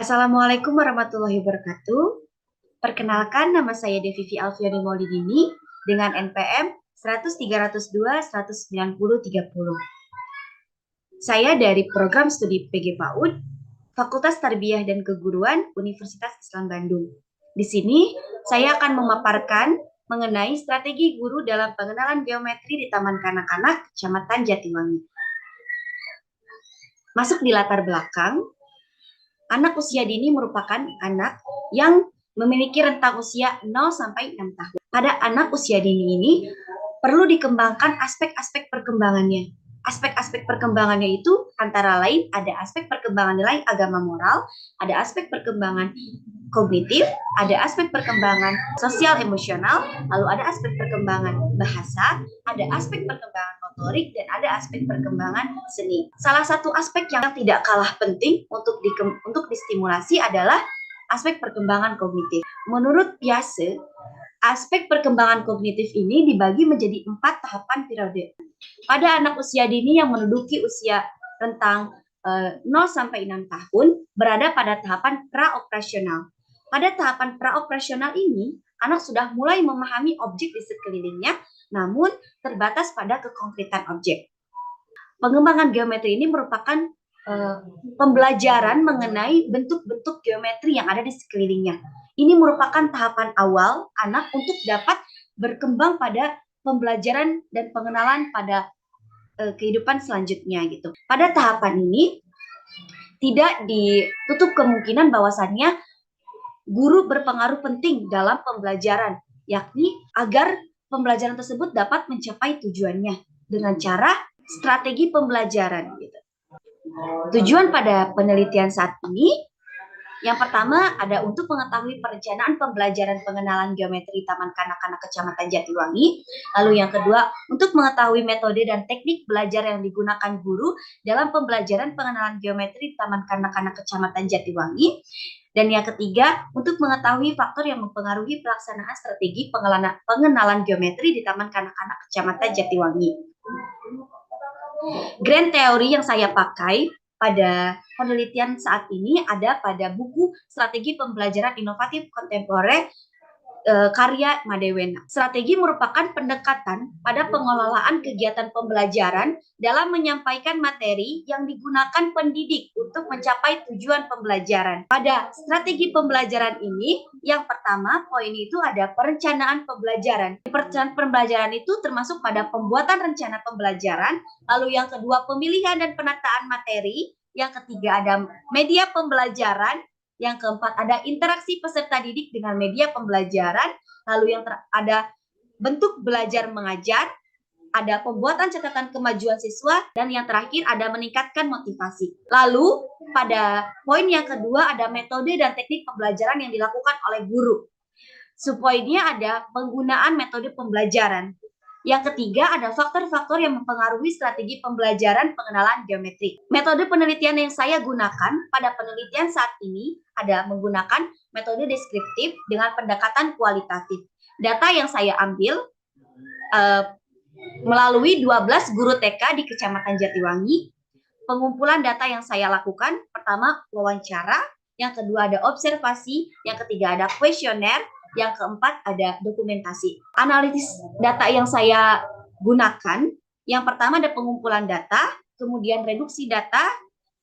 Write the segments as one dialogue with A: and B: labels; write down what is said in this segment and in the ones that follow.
A: Assalamualaikum warahmatullahi wabarakatuh. Perkenalkan, nama saya Devivi Alfiani Maulidini dengan NPM 100-302-190-30. Saya dari Program Studi PG PAUD, Fakultas Tarbiyah dan Keguruan Universitas Islam Bandung. Di sini, saya akan memaparkan mengenai strategi guru dalam pengenalan geometri di Taman Kanak-kanak, Kecamatan Jatiwangi. Masuk di latar belakang, anak usia dini merupakan anak yang memiliki rentang usia 0 sampai 6 tahun. Pada anak usia dini ini perlu dikembangkan aspek-aspek perkembangannya. Aspek-aspek perkembangannya itu antara lain ada aspek perkembangan nilai agama moral, ada aspek perkembangan kognitif, ada aspek perkembangan sosial emosional, lalu ada aspek perkembangan bahasa, ada aspek perkembangan motorik, dan ada aspek perkembangan seni. Salah satu aspek yang tidak kalah penting untuk distimulasi adalah aspek perkembangan kognitif. Menurut Piaget, aspek perkembangan kognitif ini dibagi menjadi 4 tahapan periode. Pada anak usia dini yang menduduki usia rentang 0 sampai 6 tahun berada pada tahapan praoperasional. Pada tahapan praoperasional ini, anak sudah mulai memahami objek di sekelilingnya, namun terbatas pada kekonkretan objek. Pengembangan geometri ini merupakan pembelajaran mengenai bentuk-bentuk geometri yang ada di sekelilingnya. Ini merupakan tahapan awal anak untuk dapat berkembang pada pembelajaran dan pengenalan pada kehidupan selanjutnya gitu. Pada tahapan ini tidak ditutup kemungkinan bahwasannya guru berpengaruh penting dalam pembelajaran, yakni agar pembelajaran tersebut dapat mencapai tujuannya dengan cara strategi pembelajaran gitu. Tujuan pada penelitian saat ini yang pertama ada untuk mengetahui perencanaan pembelajaran pengenalan geometri Taman Kanak-kanak Kecamatan Jatiwangi. Lalu yang kedua, untuk mengetahui metode dan teknik belajar yang digunakan guru dalam pembelajaran pengenalan geometri Taman Kanak-kanak Kecamatan Jatiwangi. Dan yang ketiga, untuk mengetahui faktor yang mempengaruhi pelaksanaan strategi pengenalan geometri di Taman Kanak-kanak Kecamatan Jatiwangi. Grand teori yang saya pakai pada penelitian saat ini ada pada buku Strategi Pembelajaran Inovatif Kontemporer karya Madewena. Strategi merupakan pendekatan pada pengelolaan kegiatan pembelajaran dalam menyampaikan materi yang digunakan pendidik untuk mencapai tujuan pembelajaran. Pada strategi pembelajaran ini, yang pertama poin itu ada perencanaan pembelajaran. Perencanaan pembelajaran itu termasuk pada pembuatan rencana pembelajaran, lalu yang kedua pemilihan dan penataan materi, yang ketiga ada media pembelajaran, yang keempat ada interaksi peserta didik dengan media pembelajaran, lalu yang ada bentuk belajar mengajar, ada pembuatan catatan kemajuan siswa, dan yang terakhir ada meningkatkan motivasi. Lalu pada poin yang kedua ada metode dan teknik pembelajaran yang dilakukan oleh guru. Subpoinnya ada penggunaan metode pembelajaran. Yang ketiga ada faktor-faktor yang mempengaruhi strategi pembelajaran pengenalan geometri. Metode penelitian yang saya gunakan pada penelitian saat ini ada menggunakan metode deskriptif dengan pendekatan kualitatif. Data yang saya ambil melalui 12 guru TK di Kecamatan Jatiwangi. Pengumpulan data yang saya lakukan, pertama wawancara, yang kedua ada observasi, yang ketiga ada kuesioner, yang keempat ada dokumentasi. Analisis data yang saya gunakan, yang pertama ada pengumpulan data, kemudian reduksi data,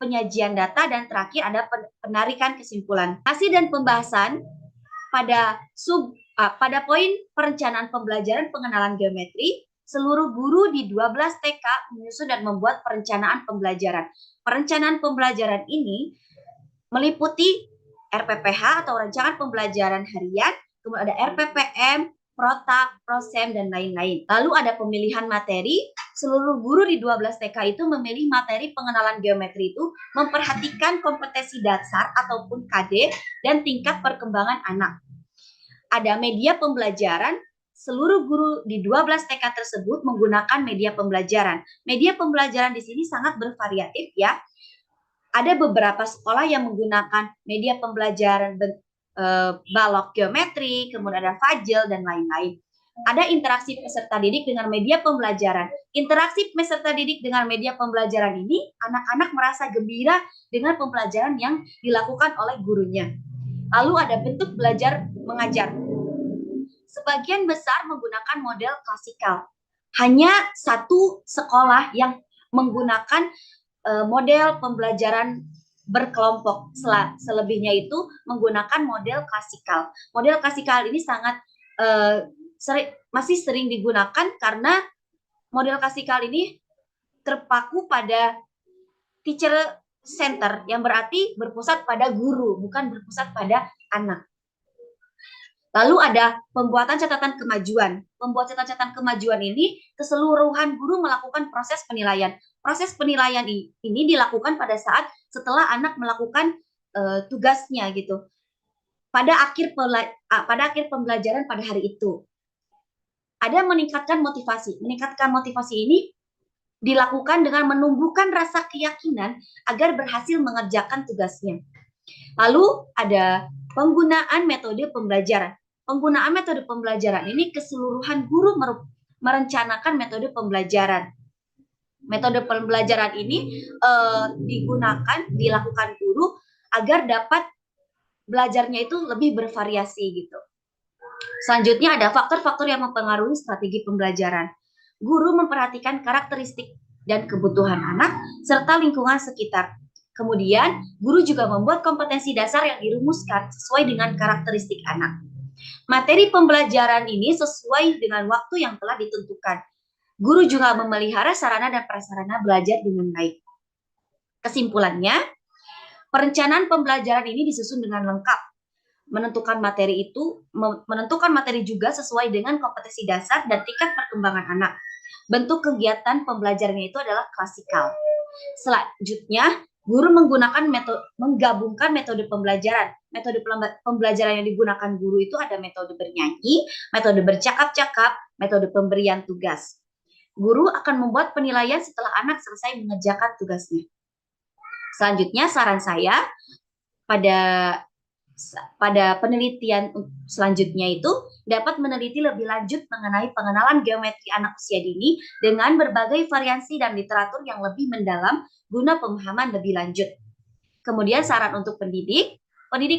A: penyajian data, dan terakhir ada penarikan kesimpulan. Hasil dan pembahasan pada poin perencanaan pembelajaran pengenalan geometri, seluruh guru di 12 TK menyusun dan membuat perencanaan pembelajaran. Perencanaan pembelajaran ini meliputi RPPH atau Rancangan Pembelajaran Harian, kemudian ada RPPM, Protak, Prosem, dan lain-lain. Lalu ada pemilihan materi. Seluruh guru di 12 TK itu memilih materi pengenalan geometri itu memperhatikan kompetensi dasar ataupun KD dan tingkat perkembangan anak. Ada media pembelajaran. Seluruh guru di 12 TK tersebut menggunakan media pembelajaran. Media pembelajaran di sini sangat bervariatif ya. Ada beberapa sekolah yang menggunakan media pembelajaran balok geometri, kemudian ada Fajel, dan lain-lain. Ada interaksi peserta didik dengan media pembelajaran. Interaksi peserta didik dengan media pembelajaran ini, anak-anak merasa gembira dengan pembelajaran yang dilakukan oleh gurunya. Lalu ada bentuk belajar mengajar. Sebagian besar menggunakan model klasikal. Hanya satu sekolah yang menggunakan model pembelajaran berkelompok. Selebihnya itu menggunakan model klasikal. Model klasikal ini sangat masih sering digunakan karena model klasikal ini terpaku pada teacher center, yang berarti berpusat pada guru, bukan berpusat pada anak. Lalu ada pembuatan catatan kemajuan. Pembuatan catatan kemajuan ini keseluruhan guru melakukan proses penilaian. Proses penilaian ini dilakukan pada saat setelah anak melakukan tugasnya gitu. Pada akhir pembelajaran pada hari itu. Ada meningkatkan motivasi. Meningkatkan motivasi ini dilakukan dengan menumbuhkan rasa keyakinan agar berhasil mengerjakan tugasnya. Lalu ada penggunaan metode pembelajaran. Penggunaan metode pembelajaran ini keseluruhan guru merencanakan metode pembelajaran. Metode pembelajaran ini dilakukan guru agar dapat belajarnya itu lebih bervariasi gitu. Selanjutnya ada faktor-faktor yang mempengaruhi strategi pembelajaran. Guru memperhatikan karakteristik dan kebutuhan anak serta lingkungan sekitar. Kemudian, guru juga membuat kompetensi dasar yang dirumuskan sesuai dengan karakteristik anak. Materi pembelajaran ini sesuai dengan waktu yang telah ditentukan. Guru juga memelihara sarana dan prasarana belajar dengan baik. Kesimpulannya, perencanaan pembelajaran ini disusun dengan lengkap. Menentukan materi juga sesuai dengan kompetensi dasar dan tingkat perkembangan anak. Bentuk kegiatan pembelajarannya itu adalah klasikal. Selanjutnya, guru menggabungkan metode pembelajaran. Metode pembelajaran yang digunakan guru itu ada metode bernyanyi, metode bercakap-cakap, metode pemberian tugas. Guru akan membuat penilaian setelah anak selesai mengerjakan tugasnya. Selanjutnya, saran saya pada penelitian selanjutnya itu dapat meneliti lebih lanjut mengenai pengenalan geometri anak usia dini dengan berbagai variasi dan literatur yang lebih mendalam guna pemahaman lebih lanjut. Kemudian saran untuk pendidik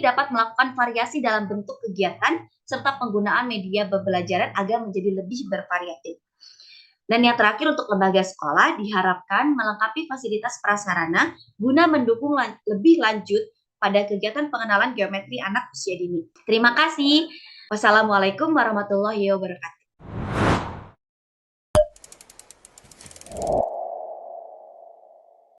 A: dapat melakukan variasi dalam bentuk kegiatan serta penggunaan media pembelajaran agar menjadi lebih bervariatif. Dan yang terakhir untuk lembaga sekolah diharapkan melengkapi fasilitas prasarana guna mendukung lebih lanjut pada kegiatan pengenalan geometri anak usia dini. Terima kasih. Wassalamualaikum warahmatullahi wabarakatuh.